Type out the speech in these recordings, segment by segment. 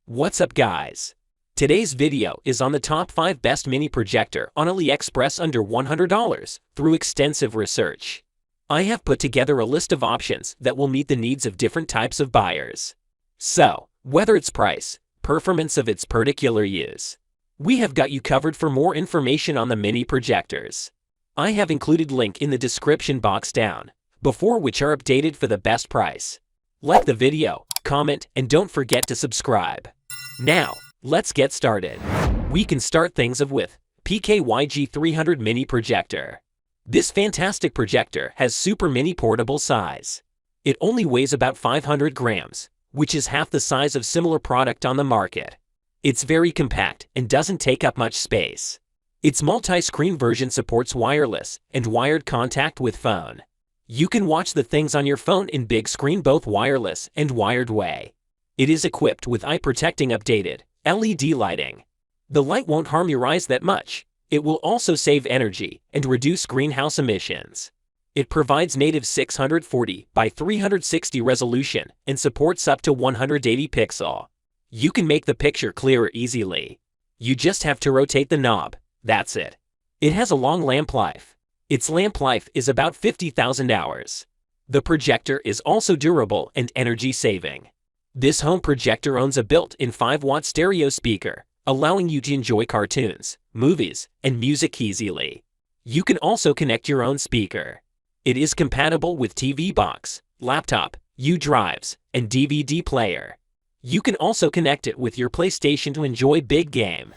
What's up guys? Today's video is on the top 5 best mini projector on Aliexpress under $100 through extensive research. I have put together a list of options that will meet the needs of different types of buyers. So, whether it's price, performance of its particular use, we have got you covered. For more information on the mini projectors, I have included link in the description box down, before which are updated for the best price. Like the video, comment, and don't forget to subscribe. Now, let's get started. We can start things off with PKYG 300 Mini Projector. This fantastic projector has super mini portable size. It only weighs about 500 grams, which is half the size of similar product on the market. It's very compact and doesn't take up much space. Its multi-screen version supports wireless and wired contact with phone. You can watch the things on your phone in big screen, both wireless and wired way. It is equipped with eye-protecting updated LED lighting. The light won't harm your eyes that much. It will also save energy and reduce greenhouse emissions. It provides native 640 by 360 resolution and supports up to 180 pixel. You can make the picture clearer easily. You just have to rotate the knob. That's it. It has a long lamp life. Its lamp life is about 50,000 hours. The projector is also durable and energy saving. This home projector owns a built-in 5-watt stereo speaker, allowing you to enjoy cartoons, movies, and music easily. You can also connect your own speaker. It is compatible with TV box, laptop, U-drives, and DVD player. You can also connect it with your PlayStation to enjoy big game.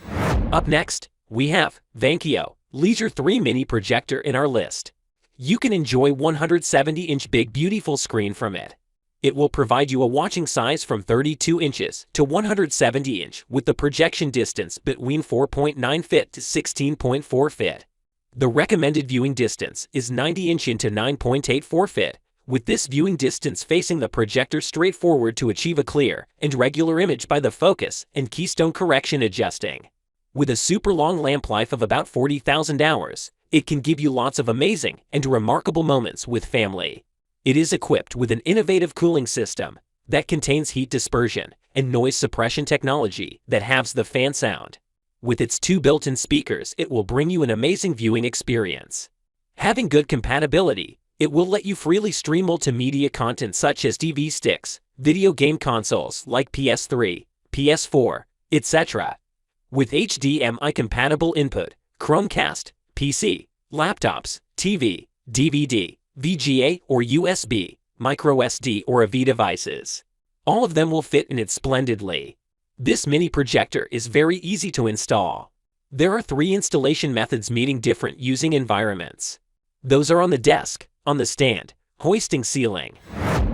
Up next, we have VANKYO Leisure 3 Mini Projector in our list. You can enjoy 170-inch big beautiful screen from it. It will provide you a watching size from 32 inches to 170 inch with the projection distance between 4.9 feet to 16.4 feet. The recommended viewing distance is 90 inch into 9.84 feet, with this viewing distance facing the projector straight forward to achieve a clear and regular image by the focus and keystone correction adjusting. With a super long lamp life of about 40,000 hours, it can give you lots of amazing and remarkable moments with family. It is equipped with an innovative cooling system that contains heat dispersion and noise suppression technology that halves the fan sound. With its 2 built-in speakers, it will bring you an amazing viewing experience. Having good compatibility, it will let you freely stream multimedia content such as TV sticks, video game consoles like PS3, PS4, etc. With HDMI-compatible input, Chromecast, PC, laptops, TV, DVD, VGA or USB, microSD or AV devices. All of them will fit in it splendidly. This mini projector is very easy to install. There are 3 installation methods meeting different using environments. Those are on the desk, on the stand, hoisting ceiling.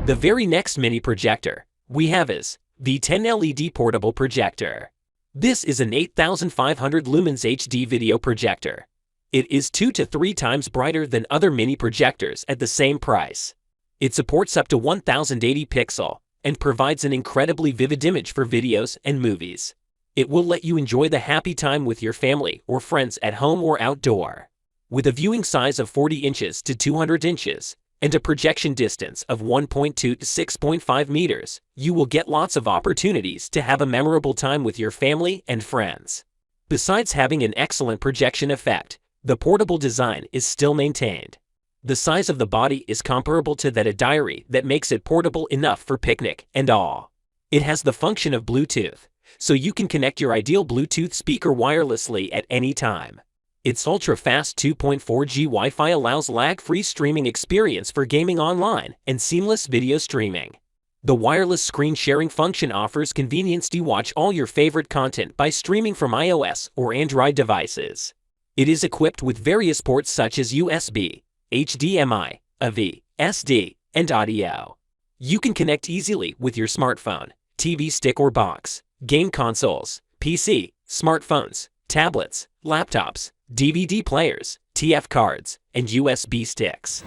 The very next mini projector we have is the 10 LED Portable Projector. This is an 8500 lumens HD video projector. It is 2 to 3 times brighter than other mini projectors at the same price. It supports up to 1080 pixel and provides an incredibly vivid image for videos and movies. It will let you enjoy the happy time with your family or friends at home or outdoor. With a viewing size of 40 inches to 200 inches and a projection distance of 1.2 to 6.5 meters, you will get lots of opportunities to have a memorable time with your family and friends. Besides having an excellent projection effect, the portable design is still maintained. The size of the body is comparable to that of a diary that makes it portable enough for picnic and all. It has the function of Bluetooth, so you can connect your ideal Bluetooth speaker wirelessly at any time. Its ultra-fast 2.4G Wi-Fi allows lag-free streaming experience for gaming online and seamless video streaming. The wireless screen sharing function offers convenience to watch all your favorite content by streaming from iOS or Android devices. It is equipped with various ports such as USB, HDMI, AV, SD, and audio. You can connect easily with your smartphone, TV stick or box, game consoles, PC, smartphones, tablets, laptops, DVD players, TF cards, and USB sticks.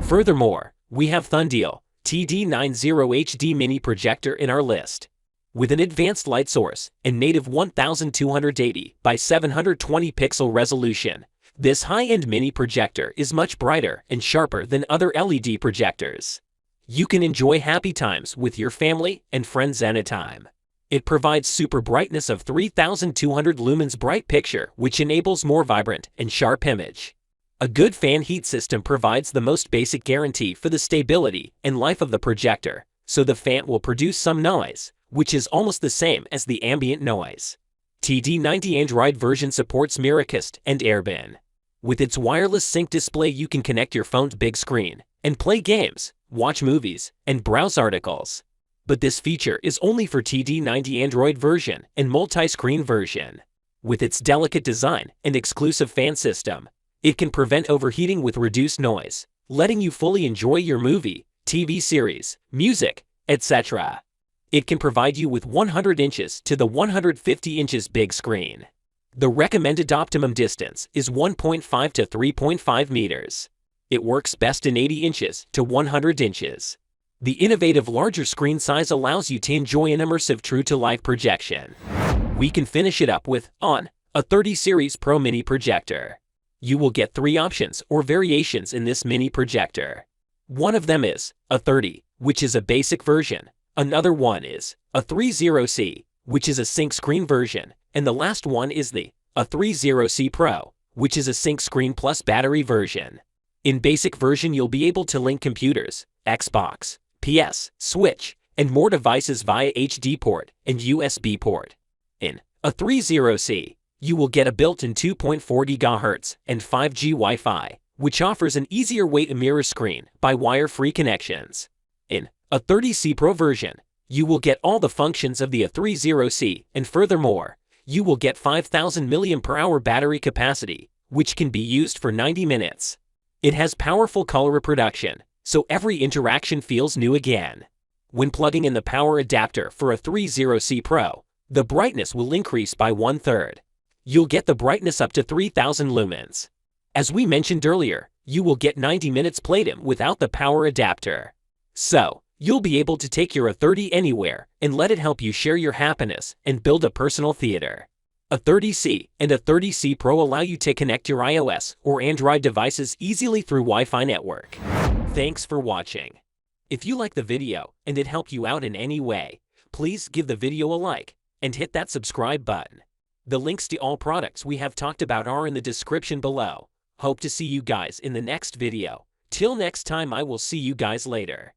Furthermore, we have ThundeaL TD90 HD Mini Projector in our list. With an advanced light source and native 1280 by 720 pixel resolution, this high-end mini projector is much brighter and sharper than other LED projectors. You can enjoy happy times with your family and friends anytime. It provides super brightness of 3200 lumens bright picture, which enables more vibrant and sharp image. A good fan heat system provides the most basic guarantee for the stability and life of the projector, so the fan will produce some noise, which is almost the same as the ambient noise. TD90 Android version supports Miracast and Airbin. With its wireless sync display, you can connect your phone's big screen and play games, watch movies, and browse articles. But this feature is only for TD90 Android version and multi-screen version. With its delicate design and exclusive fan system, it can prevent overheating with reduced noise, letting you fully enjoy your movie, TV series, music, etc. It can provide you with 100 inches to the 150 inches big screen. The recommended optimum distance is 1.5 to 3.5 meters. It works best in 80 inches to 100 inches. The innovative larger screen size allows you to enjoy an immersive true-to-life projection. We can finish it up with AUN A30 Series Pro Mini Projector. You will get 3 options or variations in this mini projector. One of them is A30, which is a basic version. Another one is A30C, which is a sync screen version. And the last one is the A30C Pro, which is a sync screen plus battery version. In basic version, you'll be able to link computers, Xbox, PS, Switch, and more devices via HD port and USB port. In A30C, you will get a built-in 2.4 GHz and 5G Wi-Fi, which offers an easier way to mirror screen by wire-free connections. In A30C Pro version, you will get all the functions of the A30C, and furthermore, you will get 5000 mAh battery capacity, which can be used for 90 minutes. It has powerful color reproduction, so every interaction feels new again. When plugging in the power adapter for A30C Pro, the brightness will increase by 1/3. You'll get the brightness up to 3000 lumens. As we mentioned earlier, you will get 90 minutes playtime without the power adapter. So, you'll be able to take your A30 anywhere and let it help you share your happiness and build a personal theater. A30C and A30C Pro allow you to connect your iOS or Android devices easily through Wi-Fi network. Thanks for watching. If you like the video and it helped you out in any way, please give the video a like and hit that subscribe button. The links to all products we have talked about are in the description below. Hope to see you guys in the next video. Till next time, I will see you guys later.